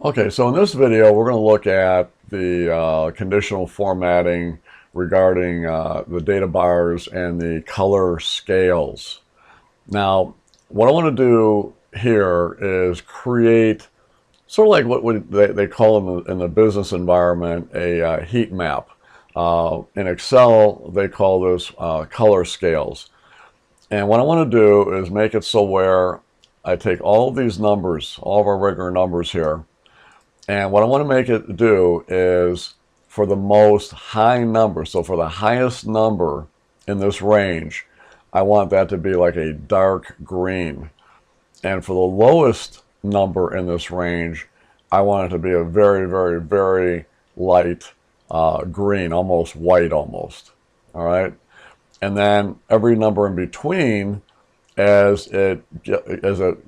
Okay, so in this video, we're going to look at the conditional formatting regarding the data bars and the color scales. Now, what I want to do here is create sort of like what they call in the business environment a heat map. In Excel, they call this color scales. And what I want to do is make it so where I take all of these numbers, all of our regular numbers here, and what I want to make it do is for the most high number, so for the highest number in this range, I want that to be like a dark green. And for the lowest number in this range, I want it to be a very, very, very light green, almost white almost. All right. And then every number in between, as it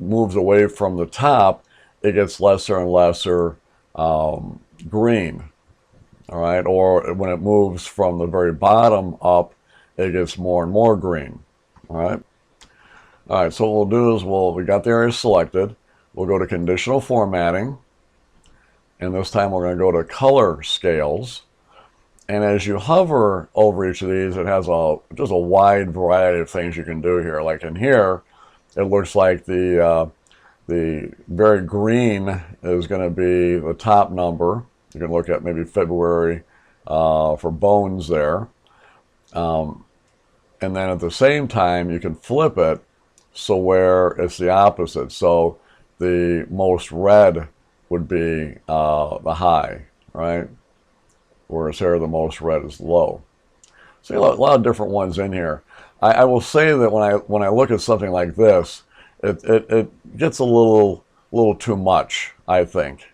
moves away from the top, it gets lesser and lesser green, all right? Or when it moves from the very bottom up, it gets more and more green, all right? All right, so what we'll do is we got the area selected. We'll go to conditional formatting, and this time we're going to go to color scales. And as you hover over each of these, it has just a wide variety of things you can do here. Like in here, it looks like the very green is going to be the top number. You can look at maybe February for bones there. And then at the same time, you can flip it so where it's the opposite. So the most red would be the high, right? Whereas here the most red is low. So a lot of different ones in here. I will say that when I look at something like this, it gets a little too much, I think.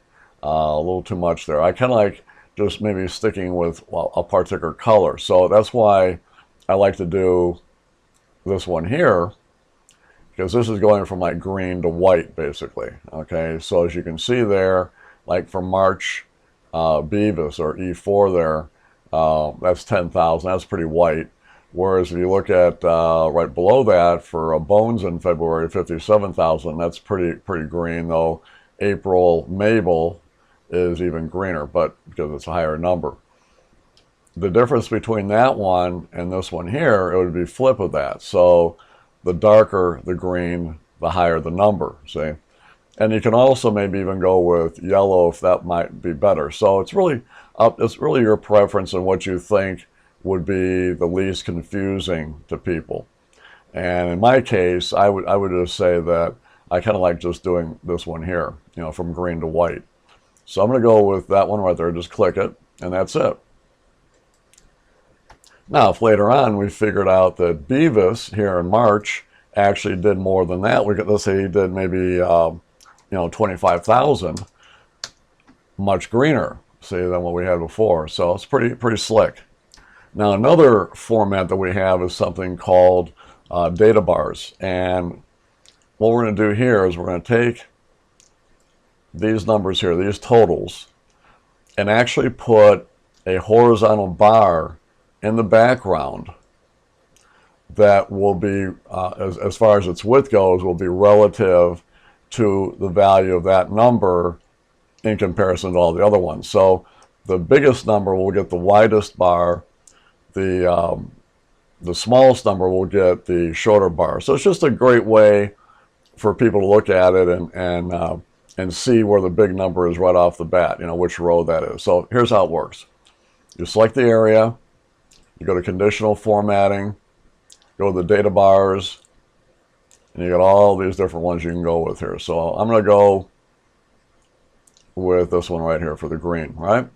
A little too much there. I kind of like just maybe sticking with a particular color. So that's why I like to do this one here, because this is going from like green to white basically. Okay, so as you can see there, like for March Beavis or E4 there, that's 10,000. That's pretty white. Whereas if you look at right below that for Bones in February, 57,000, that's pretty green, though April Mabel is even greener, but because it's a higher number. The difference between that one and this one here, it would be flip of that. So the darker the green, the higher the number, see? And you can also maybe even go with yellow if that might be better. So it's really your preference and what you think would be the least confusing to people. And in my case, I would just say that I kind of like just doing this one here, you know, from green to white. So I'm going to go with that one right there. Just click it, and that's it. Now, if later on we figured out that Beavis here in March actually did more than that, let's say he did maybe 25,000, much greener, see, than what we had before. So it's pretty slick. Now another format that we have is something called data bars. And what we're going to do here is we're going to take these numbers here, these totals, and actually put a horizontal bar in the background that will be, as far as its width goes, will be relative to the value of that number in comparison to all the other ones. So the biggest number will get the widest bar, the smallest number will get the shorter bar. So it's just a great way for people to look at it and see where the big number is right off the bat, you know, which row that is. So here's how it works. You select the area, you go to conditional formatting, go to the data bars, and you got all these different ones you can go with here. So I'm going to go with this one right here for the green, right?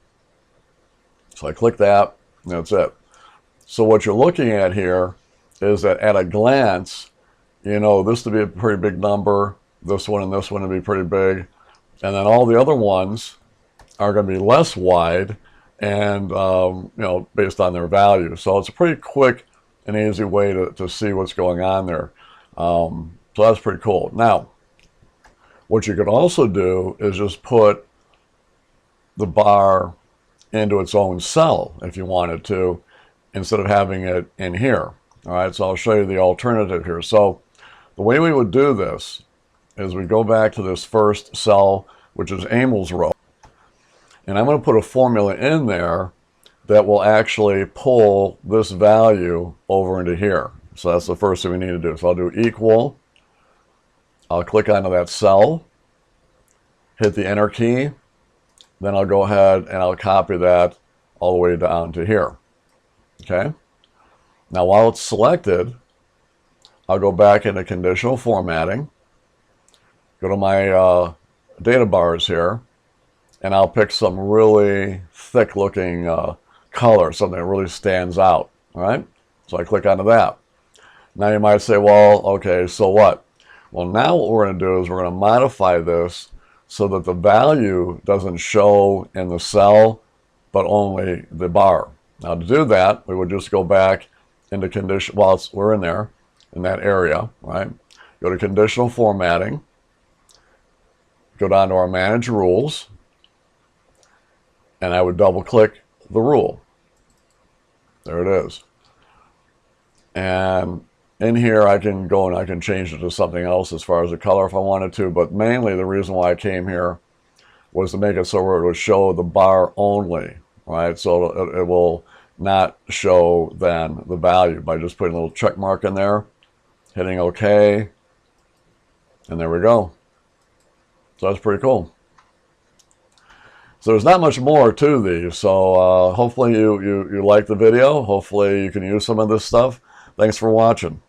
So I click that, and that's it. So what you're looking at here is that at a glance, you know, this to be a pretty big number, this one and this one to be pretty big, and then all the other ones are going to be less wide and, you know, based on their value. So it's a pretty quick and easy way to see what's going on there. So that's pretty cool. Now, what you could also do is just put the bar into its own cell if you wanted to, instead of having it in here. All right, so I'll show you the alternative here. So the way we would do this is we go back to this first cell, which is Emil's row. And I'm going to put a formula in there that will actually pull this value over into here. So that's the first thing we need to do. So I'll do equal. I'll click onto that cell, hit the enter key. Then I'll go ahead and I'll copy that all the way down to here. Okay. Now while it's selected, I'll go back into conditional formatting, go to my data bars here, and I'll pick some really thick looking color, something that really stands out. All right. So I click onto that. Now you might say, well, okay, so what? Well, now what we're going to do is we're going to modify this so that the value doesn't show in the cell, but only the bar. Now to do that, we would just go back into condition, while we're in there, in that area, right? Go to conditional formatting, go down to our manage rules, and I would double click the rule. There it is. And in here I can go and I can change it to something else as far as the color if I wanted to, but mainly the reason why I came here was to make it so where it would show the bar only, right? So it will not show then the value by just putting a little check mark in there, hitting OK, and there we go. So that's pretty cool. So there's not much more to these. So hopefully you like the video. Hopefully you can use some of this stuff. Thanks for watching.